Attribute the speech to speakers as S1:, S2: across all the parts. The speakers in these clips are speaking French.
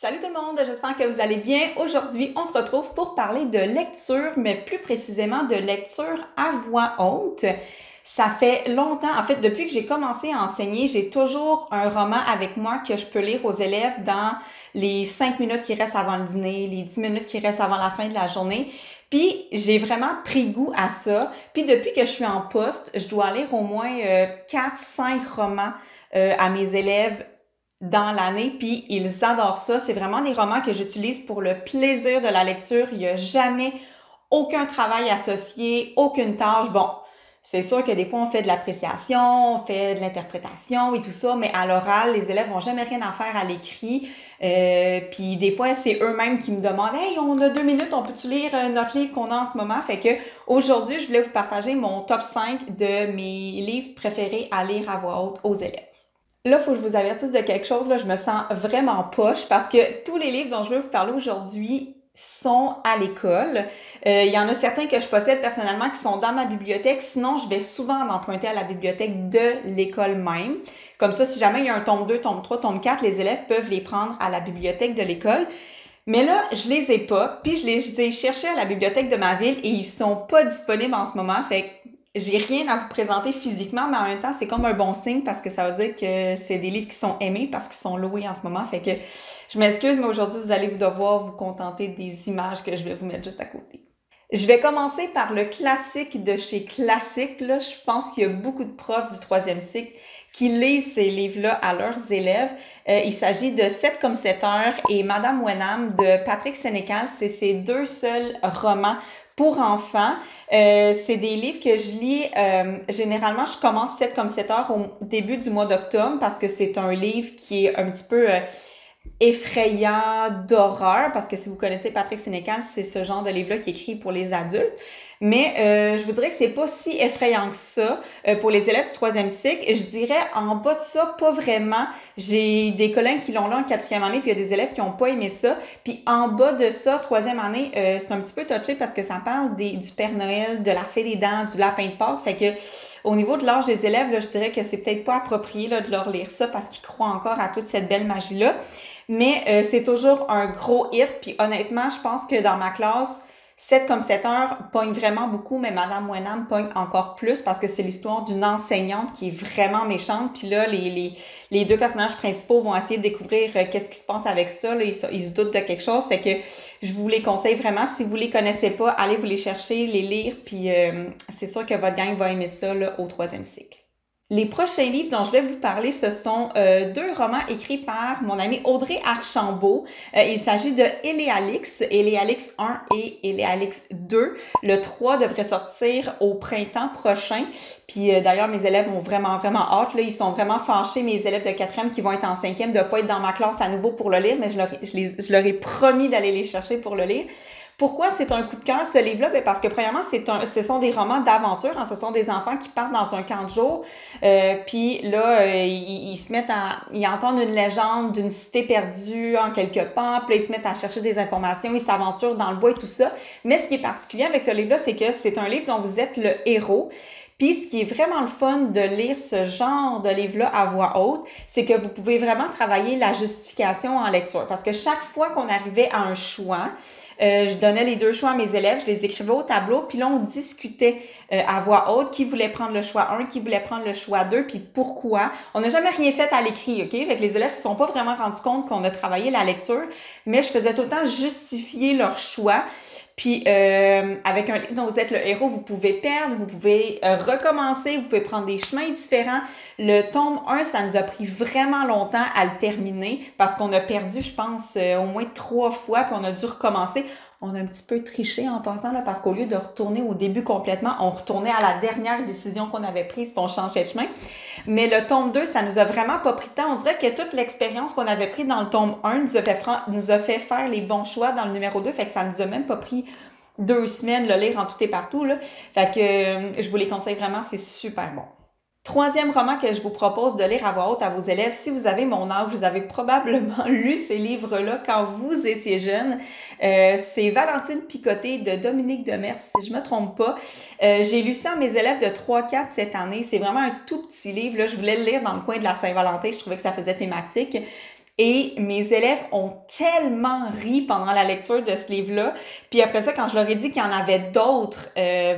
S1: Salut tout le monde, j'espère que vous allez bien. Aujourd'hui, on se retrouve pour parler de lecture, mais plus précisément de lecture à voix haute. Ça fait longtemps, en fait, depuis que j'ai commencé à enseigner, j'ai toujours un roman avec moi que je peux lire aux élèves dans les 5 minutes qui restent avant le dîner, les 10 minutes qui restent avant la fin de la journée. Puis j'ai vraiment pris goût à ça. Puis depuis que je suis en poste, je dois lire au moins 4-5 romans à mes élèves dans l'année, puis ils adorent ça. C'est vraiment des romans que j'utilise pour le plaisir de la lecture. Il n'y a jamais aucun travail associé, aucune tâche. Bon, c'est sûr que des fois, on fait de l'appréciation, on fait de l'interprétation et tout ça, mais à l'oral, les élèves n'ont jamais rien à faire à l'écrit. Puis des fois, c'est eux-mêmes qui me demandent « Hey, on a 2 minutes, on peut-tu lire notre livre qu'on a en ce moment? » Fait que aujourd'hui, je voulais vous partager mon top 5 de mes livres préférés à lire à voix haute aux élèves. Là, il faut que je vous avertisse de quelque chose. Là, je me sens vraiment poche parce que tous les livres dont je veux vous parler aujourd'hui sont à l'école. Il y en a certains que je possède personnellement qui sont dans ma bibliothèque. Sinon, je vais souvent en emprunter à la bibliothèque de l'école même. Comme ça, si jamais il y a un tome 2, tome 3, tome 4, les élèves peuvent les prendre à la bibliothèque de l'école. Mais là, je les ai pas, puis je les ai cherchés à la bibliothèque de ma ville et ils sont pas disponibles en ce moment. Fait que j'ai rien à vous présenter physiquement, mais en même temps, c'est comme un bon signe parce que ça veut dire que c'est des livres qui sont aimés parce qu'ils sont loués en ce moment. Fait que je m'excuse, mais aujourd'hui, vous allez devoir vous contenter des images que je vais vous mettre juste à côté. Je vais commencer par le classique de chez Classique. Là, je pense qu'il y a beaucoup de profs du 3e cycle qui lisent ces livres-là à leurs élèves. Il s'agit de 7 comme 7 heures et Madame Wenham de Patrick Sénécal. C'est ses 2 seuls romans pour enfants. C'est des livres que je lis, généralement, je commence 7 comme 7 heures au début du mois d'octobre parce que c'est un livre qui est un petit peu effrayant, d'horreur, parce que si vous connaissez Patrick Sénécal, c'est ce genre de livre-là qui est écrit pour les adultes. Mais je vous dirais que c'est pas si effrayant que ça pour les élèves du 3e cycle. Je dirais en bas de ça, pas vraiment. J'ai des collègues qui l'ont lu en 4e année, puis il y a des élèves qui ont pas aimé ça. Puis en bas de ça, 3e année, c'est un petit peu touché parce que ça parle du Père Noël, de la Fée des Dents, du lapin de Pâques. Fait que au niveau de l'âge des élèves, là, je dirais que c'est peut-être pas approprié là, de leur lire ça parce qu'ils croient encore à toute cette belle magie-là. Mais c'est toujours un gros hit. Puis honnêtement, je pense que dans ma classe, 7 comme 7 heures pogne vraiment beaucoup, mais Madame Wenham pogne encore plus parce que c'est l'histoire d'une enseignante qui est vraiment méchante. Puis là, les 2 personnages principaux vont essayer de découvrir qu'est-ce qui se passe avec ça. Là, ils se doutent de quelque chose. Fait que je vous les conseille vraiment. Si vous les connaissez pas, allez vous les chercher, les lire. Puis c'est sûr que votre gang va aimer ça là, au 3e cycle. Les prochains livres dont je vais vous parler, ce sont 2 romans écrits par mon amie Audrey Archambault. Il s'agit de Eléalix, Eléalix 1 et Eléalix 2. Le 3 devrait sortir au printemps prochain. Puis d'ailleurs, mes élèves ont vraiment hâte. Là, ils sont vraiment fâchés, mes élèves de 4e qui vont être en 5e, de ne pas être dans ma classe à nouveau pour le lire, mais je leur ai promis d'aller les chercher pour le lire. Pourquoi c'est un coup de cœur, ce livre-là? Bien, parce que, premièrement, ce sont des romans d'aventure. Hein, ce sont des enfants qui partent dans un camp de jour. Puis là, ils se mettent ils entendent une légende d'une cité perdue en quelque part. Puis là, ils se mettent à chercher des informations. Ils s'aventurent dans le bois et tout ça. Mais ce qui est particulier avec ce livre-là, c'est que c'est un livre dont vous êtes le héros. Puis ce qui est vraiment le fun de lire ce genre de livre-là à voix haute, c'est que vous pouvez vraiment travailler la justification en lecture. Parce que chaque fois qu'on arrivait à un choix, je donnais les 2 choix à mes élèves, je les écrivais au tableau, puis là, on discutait à voix haute qui voulait prendre le choix 1, qui voulait prendre le choix 2, puis pourquoi. On n'a jamais rien fait à l'écrit, OK? Fait que les élèves ne se sont pas vraiment rendus compte qu'on a travaillé la lecture, mais je faisais tout le temps justifier leur choix. Puis avec un livre dont vous êtes le héros, vous pouvez perdre, vous pouvez recommencer, vous pouvez prendre des chemins différents. Le tome 1, ça nous a pris vraiment longtemps à le terminer parce qu'on a perdu, je pense, au moins 3 fois, puis on a dû recommencer. On a un petit peu triché en passant, là, parce qu'au lieu de retourner au début complètement, on retournait à la dernière décision qu'on avait prise, puis on changeait de chemin. Mais le tome 2, ça nous a vraiment pas pris de temps. On dirait que toute l'expérience qu'on avait prise dans le tome 1 nous a fait faire les bons choix dans le numéro 2, fait que ça nous a même pas pris 2 semaines de le lire en tout et partout, là. Fait que je vous les conseille vraiment, c'est super bon. 3e roman que je vous propose de lire à voix haute à vos élèves, si vous avez mon âge, vous avez probablement lu ces livres-là quand vous étiez jeune. C'est Valentine Picoté de Dominique Demers, si je me trompe pas. J'ai lu ça à mes élèves de 3-4 cette année. C'est vraiment un tout petit livre. Là, je voulais le lire dans le coin de la Saint-Valentin. Je trouvais que ça faisait thématique. Et mes élèves ont tellement ri pendant la lecture de ce livre-là. Puis après ça, quand je leur ai dit qu'il y en avait d'autres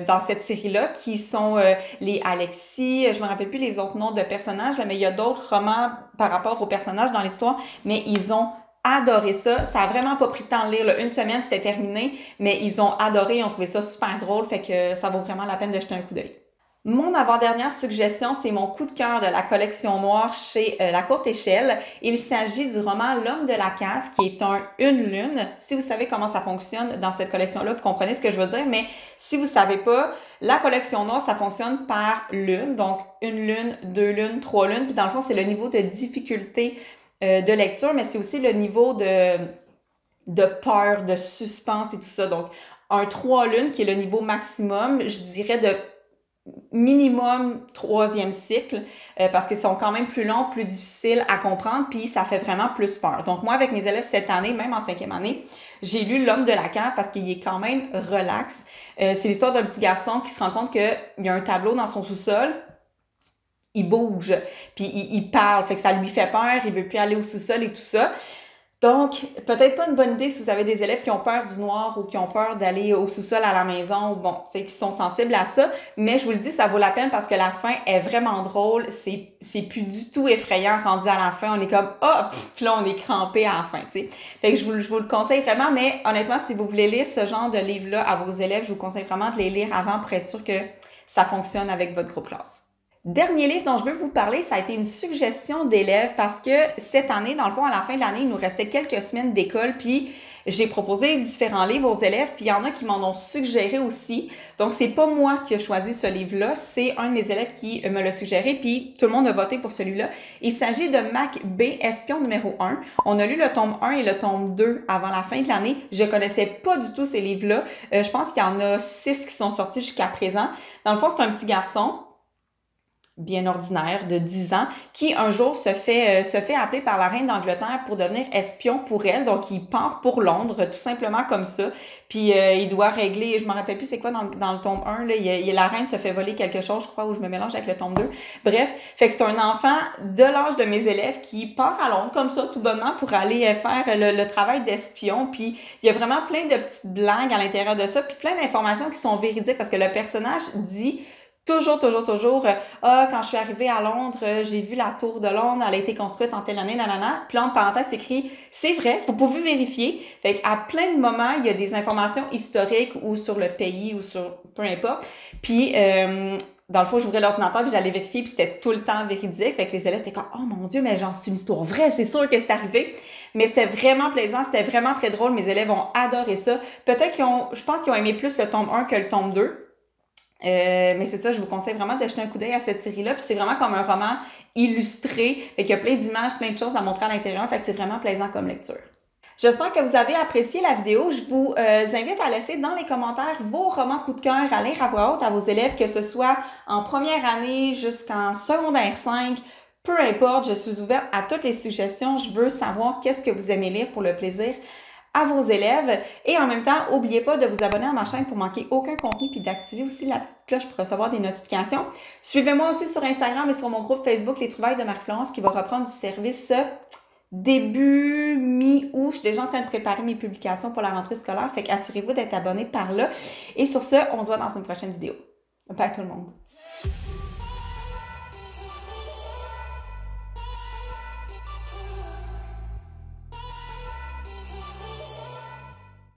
S1: dans cette série-là, qui sont les Alexis, je me rappelle plus les autres noms de personnages, là, mais il y a d'autres romans par rapport aux personnages dans l'histoire, mais ils ont adoré ça. Ça a vraiment pas pris de temps de lire, là. Une semaine, c'était terminé, mais ils ont adoré, ils ont trouvé ça super drôle, fait que ça vaut vraiment la peine de jeter un coup d'œil. Mon avant-dernière suggestion, c'est mon coup de cœur de la collection noire chez La Courte Échelle. Il s'agit du roman L'Homme de la cave, qui est une lune. Si vous savez comment ça fonctionne dans cette collection-là, vous comprenez ce que je veux dire, mais si vous savez pas, la collection noire, ça fonctionne par lune, donc une lune, deux lunes, trois lunes, puis dans le fond, c'est le niveau de difficulté de lecture, mais c'est aussi le niveau de peur, de suspense et tout ça. Donc, un 3 lunes, qui est le niveau maximum, je dirais de minimum troisième cycle, parce qu'ils sont quand même plus longs, plus difficiles à comprendre, puis ça fait vraiment plus peur. Donc moi, avec mes élèves cette année, même en 5e année, j'ai lu L'Homme de la cave parce qu'il est quand même relax. C'est l'histoire d'un petit garçon qui se rend compte qu'il y a un tableau dans son sous-sol, il bouge, puis il parle, fait que ça lui fait peur, il veut plus aller au sous-sol et tout ça. Donc, peut-être pas une bonne idée si vous avez des élèves qui ont peur du noir ou qui ont peur d'aller au sous-sol à la maison, ou bon, tu sais, qui sont sensibles à ça. Mais je vous le dis, ça vaut la peine parce que la fin est vraiment drôle. C'est plus du tout effrayant rendu à la fin. On est comme, ah, puis là, on est crampé à la fin, tu sais. Fait que je vous le conseille vraiment, mais honnêtement, si vous voulez lire ce genre de livre-là à vos élèves, je vous conseille vraiment de les lire avant pour être sûr que ça fonctionne avec votre groupe classe. Dernier livre dont je veux vous parler, ça a été une suggestion d'élèves parce que cette année, dans le fond, à la fin de l'année, il nous restait quelques semaines d'école, puis j'ai proposé différents livres aux élèves, puis il y en a qui m'en ont suggéré aussi. Donc, c'est pas moi qui ai choisi ce livre-là, c'est un de mes élèves qui me l'a suggéré, puis tout le monde a voté pour celui-là. Il s'agit de Mac B, Espion numéro 1. On a lu le tome 1 et le tome 2 avant la fin de l'année. Je connaissais pas du tout ces livres-là. Je pense qu'il y en a 6 qui sont sortis jusqu'à présent. Dans le fond, c'est un petit garçon bien ordinaire de 10 ans, qui un jour se fait appeler par la reine d'Angleterre pour devenir espion pour elle. Donc, il part pour Londres, tout simplement comme ça. Puis, il doit régler, je me rappelle plus c'est quoi dans le tome 1, là, la reine se fait voler quelque chose, je crois, où je me mélange avec le tome 2. Bref, fait que c'est un enfant de l'âge de mes élèves qui part à Londres, comme ça, tout bonnement, pour aller faire le travail d'espion. Puis, il y a vraiment plein de petites blagues à l'intérieur de ça, puis plein d'informations qui sont véridiques, parce que le personnage dit toujours, quand je suis arrivée à Londres, j'ai vu la tour de Londres, elle a été construite en telle année, nanana. Puis là, en parenthèse, c'est écrit, c'est vrai, vous pouvez vérifier. Fait qu'à plein de moments, il y a des informations historiques ou sur le pays ou sur peu importe. Puis, dans le fond, j'ouvrais l'ordinateur puis j'allais vérifier puis c'était tout le temps véridique. Fait que les élèves étaient comme, oh mon Dieu, mais genre, c'est une histoire vraie, c'est sûr que c'est arrivé. Mais c'était vraiment plaisant, c'était vraiment très drôle. Mes élèves ont adoré ça. Peut-être je pense qu'ils ont aimé plus le tome 1 que le tome 2. Mais c'est ça, je vous conseille vraiment de jeter un coup d'œil à cette série-là. Puis c'est vraiment comme un roman illustré. Fait qu'il y a plein d'images, plein de choses à montrer à l'intérieur. Fait que c'est vraiment plaisant comme lecture. J'espère que vous avez apprécié la vidéo. Je vous invite à laisser dans les commentaires vos romans coup de cœur à lire à voix haute à vos élèves, que ce soit en première année jusqu'en secondaire 5. Peu importe, je suis ouverte à toutes les suggestions. Je veux savoir qu'est-ce que vous aimez lire pour le plaisir à vos élèves. Et en même temps, n'oubliez pas de vous abonner à ma chaîne pour manquer aucun contenu puis d'activer aussi la petite cloche pour recevoir des notifications. Suivez-moi aussi sur Instagram et sur mon groupe Facebook Les Trouvailles de Marie-Florence qui va reprendre du service début mi-août. Je suis déjà en train de préparer mes publications pour la rentrée scolaire. Fait qu'assurez-vous d'être abonné par là. Et sur ce, on se voit dans une prochaine vidéo. Bye tout le monde!